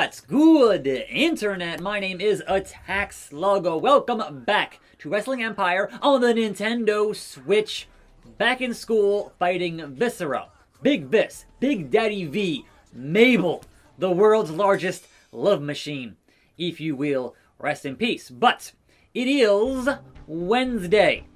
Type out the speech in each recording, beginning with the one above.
What's good, Internet? My name is attackslug. Welcome back to Wrestling Empire on the Nintendo Switch. Back in school, fighting Viscera, Big Vis, Big Daddy V, Mabel, the world's largest love machine. If you will, rest in peace. But it is Wednesday,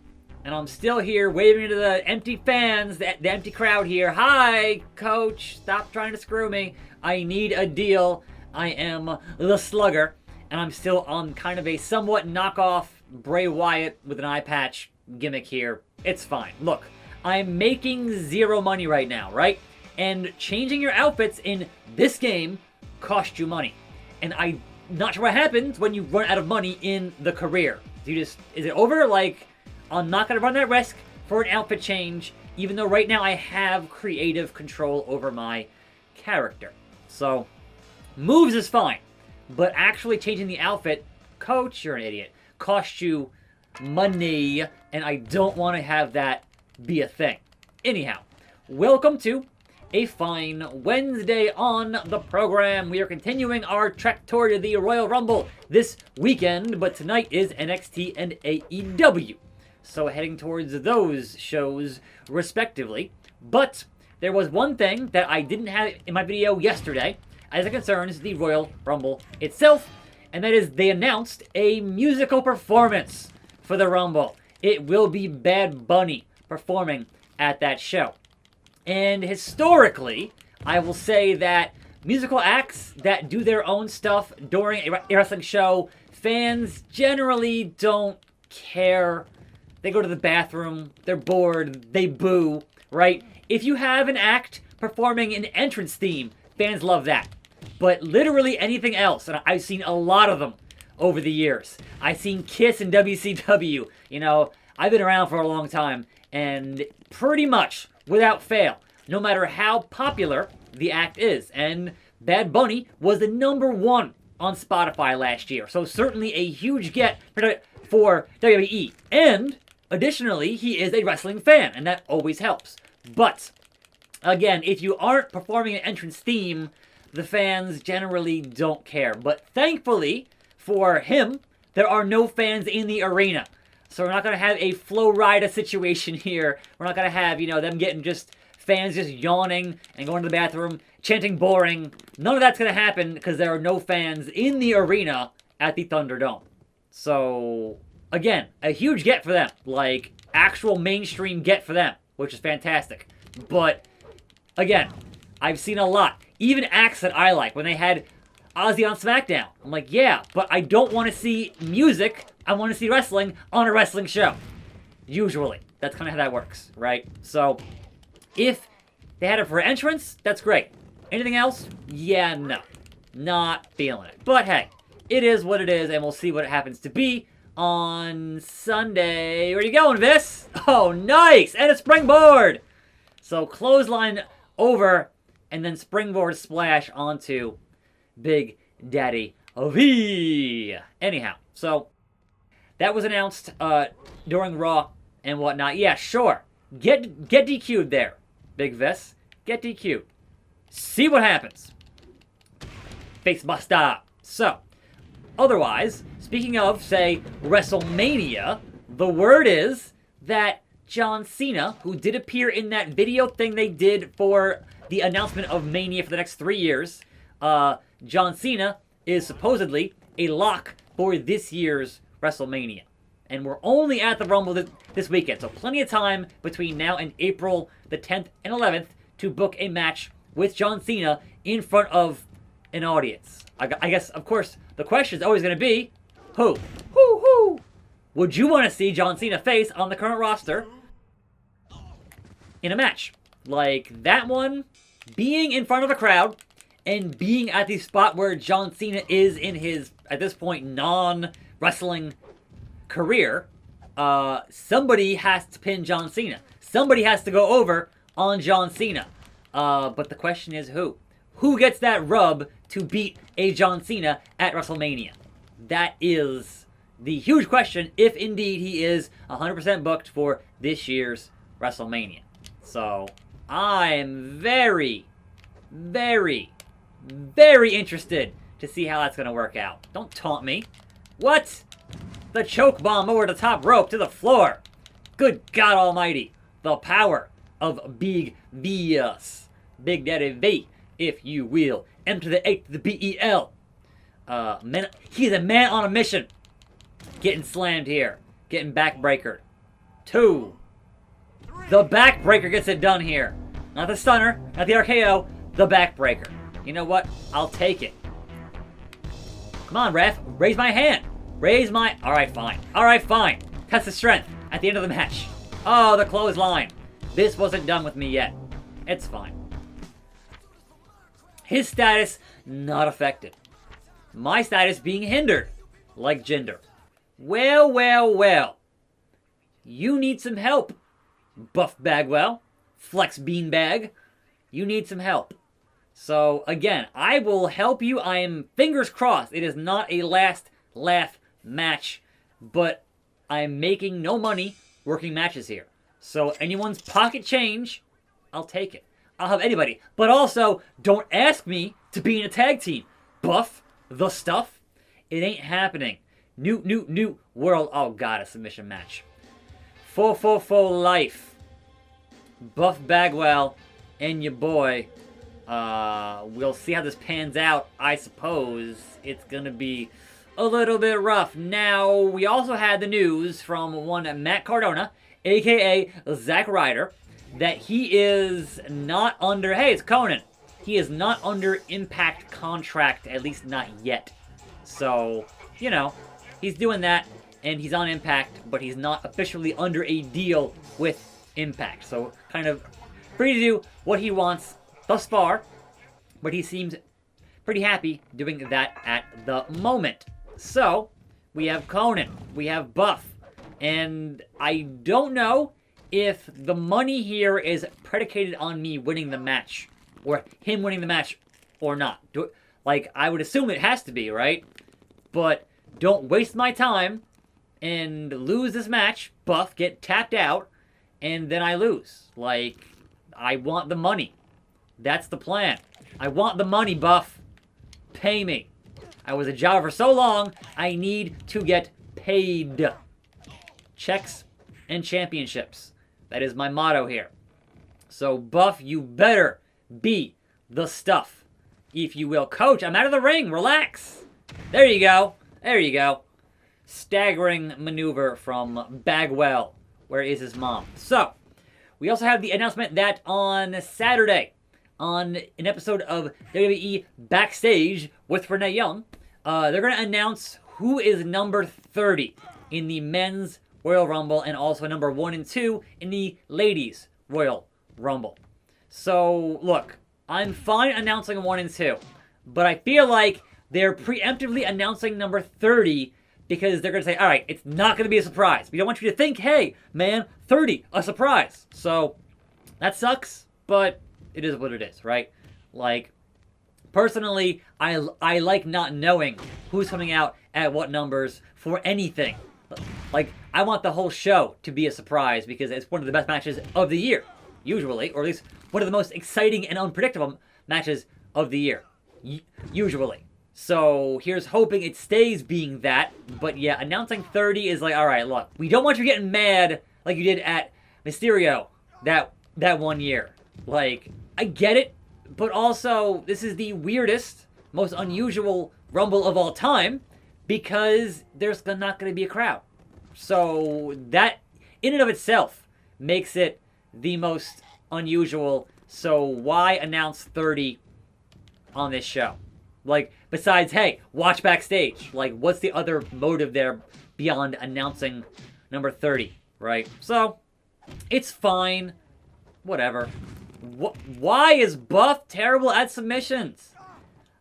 and I'm still here waving to the empty fans, the empty crowd here. Hi, coach. Stop trying to screw me. I need a deal. I am the Slugger, and I'm still on kind of a somewhat knockoff Bray Wyatt with an eye patch gimmick here. It's fine. Look, I'm making zero money right now, right? And changing your outfits in this game costs you money. And I'm not sure what happens when you run out of money in the career. Is it over? Like, I'm not going to run that risk for an outfit change, even though right now I have creative control over my character. So, moves is fine, but actually changing the outfit, coach, you're an idiot, costs you money, and I don't want to have that be a thing. Anyhow, welcome to a fine Wednesday on the program. We are continuing our trek toward the Royal Rumble this weekend, but tonight is NXT and AEW. So heading towards those shows respectively. But there was one thing that I didn't have in my video yesterday as it concerns the Royal Rumble itself, and that is they announced a musical performance for the Rumble. It will be Bad Bunny performing at that show. And historically, I will say that musical acts that do their own stuff during a wrestling show, fans generally don't care. They go to the bathroom, they're bored, they boo, right? If you have an act performing an entrance theme, fans love that. But literally anything else, and I've seen a lot of them over the years. I've seen Kiss and WCW. You know, I've been around for a long time, and pretty much, without fail, no matter how popular the act is. And Bad Bunny was the #1 on Spotify last year, so certainly a huge get for WWE. And additionally, he is a wrestling fan, and that always helps. But, again, if you aren't performing an entrance theme, the fans generally don't care. But thankfully, for him, there are no fans in the arena. So we're not going to have a Flo Rida situation here. We're not going to have, them getting fans just yawning and going to the bathroom, chanting boring. None of that's going to happen because there are no fans in the arena at the Thunderdome. So, again, a huge get for them. Like, actual mainstream get for them, which is fantastic. But, again, I've seen a lot. Even acts that I like, when they had Ozzy on SmackDown. I'm like, yeah, but I don't want to see music. I want to see wrestling on a wrestling show. Usually. That's kind of how that works, right? So, if they had it for entrance, that's great. Anything else? Yeah, no. Not feeling it. But hey, it is what it is, and we'll see what it happens to be on Sunday. Where you going, Vis? Oh, nice! And a springboard! So, clothesline over, and then springboard splash onto Big Daddy V. Anyhow, so that was announced during Raw and whatnot. Yeah, sure. Get DQ'd there, Big Vis. Get DQ'd. See what happens. Face buster. So, otherwise, speaking of, say, WrestleMania, the word is that John Cena, who did appear in that video thing they did for the announcement of Mania for the next 3 years, John Cena is supposedly a lock for this year's WrestleMania. And we're only at the Rumble this weekend, so plenty of time between now and April the 10th and 11th to book a match with John Cena in front of an audience. I guess, of course, the question is always going to be, who? Who? Would you want to see John Cena face on the current roster in a match? Like that one, being in front of a crowd and being at the spot where John Cena is in his, at this point, non-wrestling career, somebody has to pin John Cena. Somebody has to go over on John Cena. But the question is who? Who gets that rub to beat a John Cena at WrestleMania? That is the huge question, if indeed he is 100% booked for this year's WrestleMania. So, I am very, very, very interested to see how that's going to work out. Don't taunt me. What? The choke bomb over the top rope to the floor. Good God Almighty. The power of Big Vs. Big Daddy V, if you will. M to the A to the B-E-L. He's a man on a mission. Getting slammed here. Getting backbreakered. 2. The backbreaker gets it done here. Not the stunner, not the RKO, the backbreaker. You know what? I'll take it. Come on, ref. Raise my hand. Raise my... Alright, fine. Alright, fine. Test the strength at the end of the match. Oh, the clothesline. This wasn't done with me yet. It's fine. His status, not affected. My status being hindered. Like Jinder. Well, well, well. You need some help. Buff Bagwell. Flex Beanbag. You need some help. So, again, I will help you. I am fingers crossed. It is not a last laugh match. But I'm making no money working matches here. So, anyone's pocket change, I'll take it. I'll have anybody. But also, don't ask me to be in a tag team. Buff the stuff. It ain't happening. New world. Oh, God, a submission match. Full life. Buff Bagwell and your boy. We'll see how this pans out. I suppose it's gonna be a little bit rough. Now, we also had the news from one Matt Cardona, aka Zack Ryder, that he is not under... Hey, it's Conan. He is not under Impact contract, at least not yet. So, you know, he's doing that, and he's on Impact, but he's not officially under a deal with Impact. So, kind of free to do what he wants thus far, but he seems pretty happy doing that at the moment. So, we have Conan, we have Buff, and I don't know if the money here is predicated on me winning the match, or him winning the match, or not. Like, I would assume it has to be, right? But don't waste my time and lose this match, Buff, get tapped out, and then I lose. Like, I want the money. That's the plan. I want the money, Buff. Pay me. I was a jobber for so long, I need to get paid. Checks and championships. That is my motto here. So, Buff, you better be the stuff, if you will. Coach, I'm out of the ring. Relax. There you go. There you go. Staggering maneuver from Bagwell. Where is his mom? So, we also have the announcement that on Saturday, on an episode of WWE Backstage with Renee Young, they're going to announce who is number 30 in the men's Royal Rumble and also number 1 and 2 in the ladies' Royal Rumble. So, look, I'm fine announcing 1 and 2, but I feel like they're preemptively announcing number 30 because they're going to say, all right, it's not going to be a surprise. We don't want you to think, hey, man, 30, a surprise. So, that sucks, but it is what it is, right? Like, personally, I like not knowing who's coming out at what numbers for anything. Like, I want the whole show to be a surprise because it's one of the best matches of the year, usually, or at least one of the most exciting and unpredictable matches of the year, usually. So here's hoping it stays being that, but yeah, announcing 30 is like, all right, look, we don't want you getting mad like you did at Mysterio that 1 year. Like, I get it, but also this is the weirdest, most unusual Rumble of all time because there's not going to be a crowd. So that, in and of itself, makes it the most unusual. So why announce 30 on this show? Like, besides, hey, watch Backstage. Like, what's the other motive there beyond announcing number 30, right? So, it's fine. Whatever. Why is Buff terrible at submissions?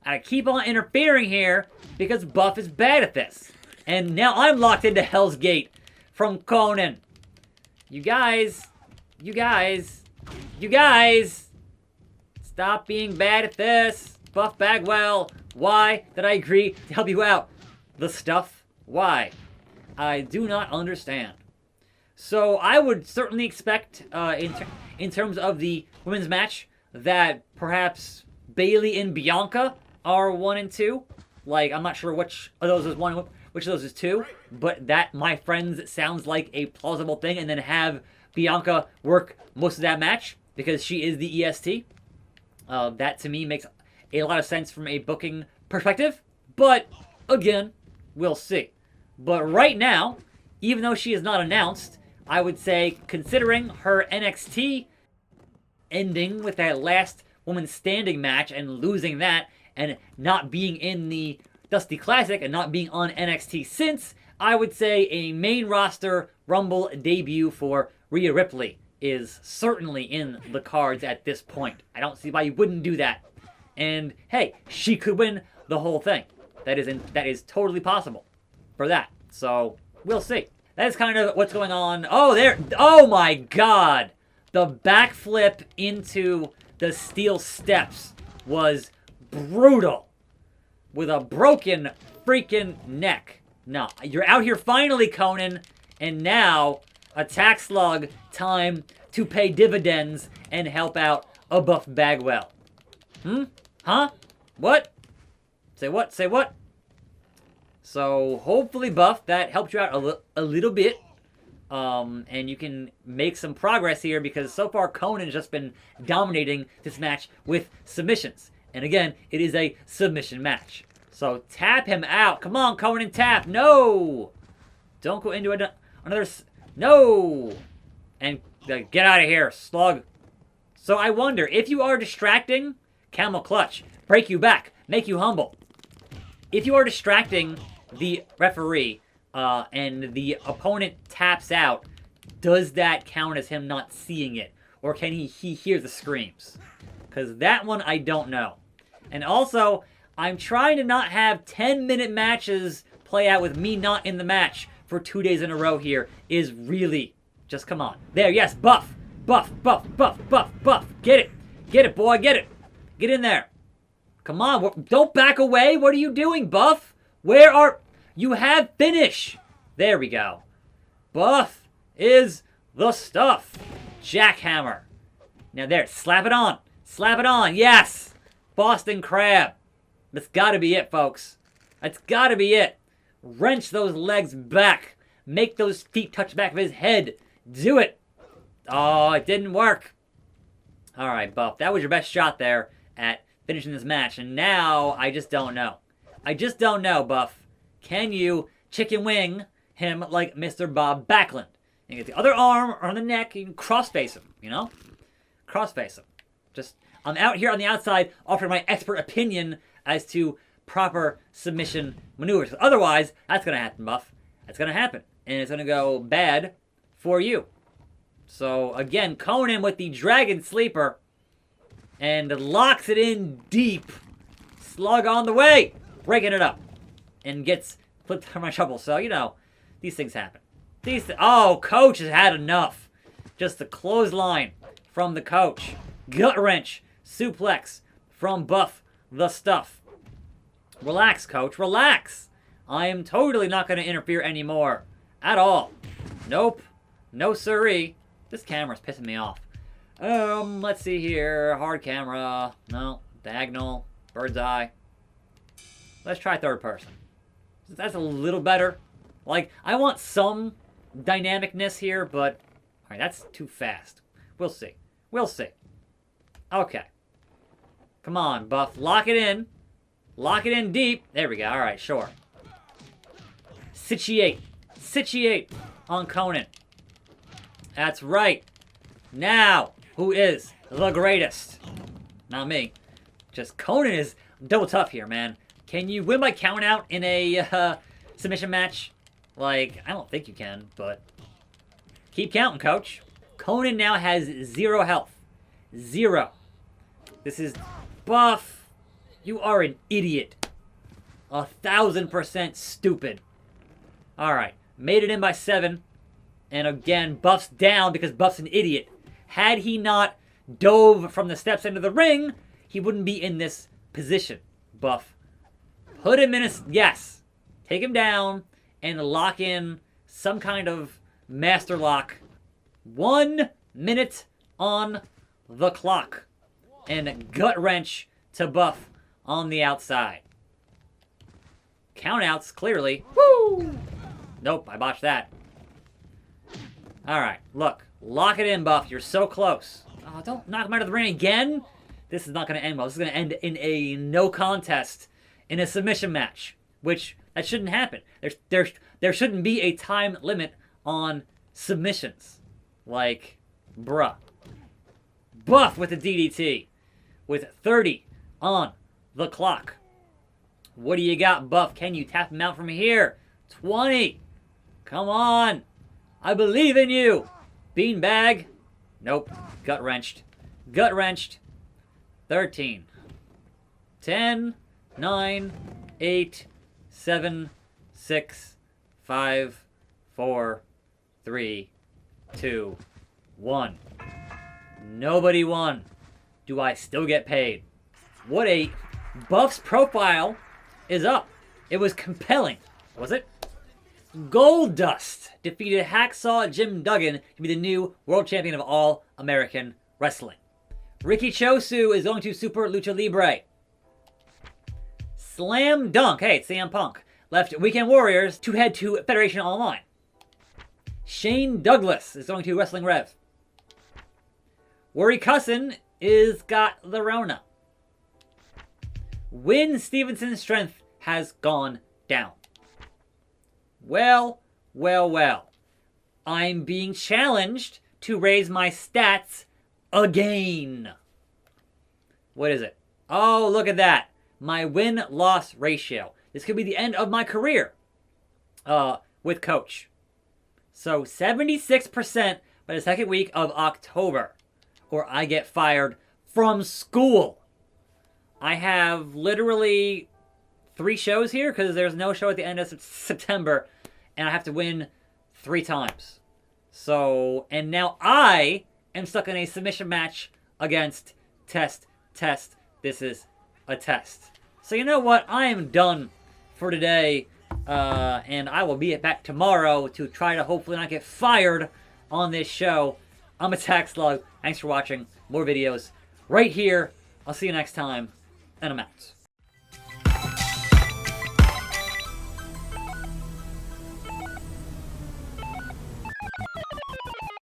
I keep on interfering here because Buff is bad at this. And now I'm locked into Hell's Gate from Conan. You guys, stop being bad at this. Buff Bagwell, why did I agree to help you out? The stuff, why? I do not understand. So I would certainly expect, in terms of the women's match, that perhaps Bayley and Bianca are 1 and 2. Like, I'm not sure which of those is one, which of those is two, but that, my friends, sounds like a plausible thing. And then have Bianca work most of that match because she is the EST. That, to me, makes a lot of sense from a booking perspective. But, again, we'll see. But right now, even though she is not announced, I would say, considering her NXT ending with that last woman standing match and losing that, and not being in the Dusty Classic and not being on NXT since, I would say a main roster Rumble debut for Rhea Ripley is certainly in the cards at this point. I don't see why you wouldn't do that. And hey, she could win the whole thing. That is totally possible for that. So we'll see. That is kind of what's going on. Oh my God. The backflip into the steel steps was brutal. With a broken freaking neck. No, you're out here finally, Conan. And now, attackslug time to pay dividends and help out a Buff Bagwell. Huh? What? Say what? Say what? So, hopefully, Buff, that helped you out a little bit. And you can make some progress here because so far Conan's just been dominating this match with submissions. And again, it is a submission match. So tap him out. Come on, Conan, tap. No! Don't go into another... No! And get out of here, Slug. So I wonder, if you are distracting, camel clutch. Break you back. Make you humble. If you are distracting the referee and the opponent taps out, does that count as him not seeing it? Or can he hear the screams? Because that one I don't know. And also, I'm trying to not have 10-minute matches play out with me not in the match for 2 days in a row here is really, just come on. There, yes, Buff. Buff, Buff, Buff, Buff, Buff. Get it. Get it, boy, get it. Get in there. Come on, don't back away. What are you doing, Buff? Where are... You have finish. There we go. Buff is the stuff. Jackhammer. Now there, slap it on. Slap it on, yes. Boston Crab. That's gotta be it, folks. That's gotta be it. Wrench those legs back. Make those feet touch the back of his head. Do it. Oh, it didn't work. All right, Buff. That was your best shot there at finishing this match. And now, I just don't know. I just don't know, Buff. Can you chicken wing him like Mr. Bob Backlund? You get the other arm on the neck, you can cross-face him, you know? Cross-face him. Just, I'm out here on the outside offering my expert opinion as to proper submission maneuvers. Otherwise, that's going to happen, Buff. That's going to happen. And it's going to go bad for you. So, again, Conan with the Dragon Sleeper. And locks it in deep. Slug on the way. Breaking it up. And gets flipped for my trouble. So, you know, these things happen. Oh, Coach has had enough. Just the clothesline from the Coach. Gut wrench. Suplex from Buff the Stuff. Relax, Coach. Relax. I am totally not going to interfere anymore. At all. Nope. No siree. This camera's pissing me off. Let's see here. Hard camera. No. Diagonal. Bird's eye. Let's try third person. That's a little better. Like, I want some dynamicness here, but... Alright, that's too fast. We'll see. We'll see. Okay. Come on, Buff. Lock it in. Lock it in deep. There we go. Alright, sure. Situate. Situate on Conan. That's right. Now, who is the greatest? Not me. Just Conan is double tough here, man. Can you win by count out in a submission match? Like, I don't think you can, but keep counting, Coach. Conan now has 0 health. 0. This is Buff. You are an idiot. 1,000% stupid. Alright. Made it in by 7. And again, Buff's down because Buff's an idiot. Had he not dove from the steps into the ring, he wouldn't be in this position. Buff. Put him in a... Yes. Take him down and lock in some kind of master lock. 1 minute on the clock. And gut wrench to Buff on the outside. Countouts, clearly. Woo! Nope, I botched that. Alright, look. Lock it in, Buff. You're so close. Oh, don't knock him out of the ring again. This is not going to end well. This is going to end in a no contest in a submission match, which that shouldn't happen. There shouldn't be a time limit on submissions. Like, bruh. Buff with the DDT with 30 on the clock. What do you got, Buff? Can you tap him out from here? 20. Come on. I believe in you. Beanbag. Nope. Gut wrenched. Gut wrenched. 13. 10, 9, 8, 7, 6, 5, 4, 3, 2, 1. Nobody won. Do I still get paid? What a... Buff's profile is up. It was compelling. Was it? Goldust defeated Hacksaw Jim Duggan to be the new world champion of All American Wrestling. Ricky Chosu is going to Super Lucha Libre. Slam Dunk, hey, it's CM Punk, left Weekend Warriors to head to Federation Online. Shane Douglas is going to Wrestling Rev. Worry Cussin is got the Rona. Win Stevenson's strength has gone down. Well, well, well. I'm being challenged to raise my stats again. What is it? Oh, look at that. My win-loss ratio. This could be the end of my career with Coach. So 76% by the second week of October, or I get fired from school. I have literally 3 shows here because there's no show at the end of September, and I have to win 3 times. So, and now I am stuck in a submission match against Test. This is a test. So you know what? I am done for today, and I will be back tomorrow to try to hopefully not get fired on this show. I'm attackslug. Thanks for watching. More videos right here. I'll see you next time, and I'm out.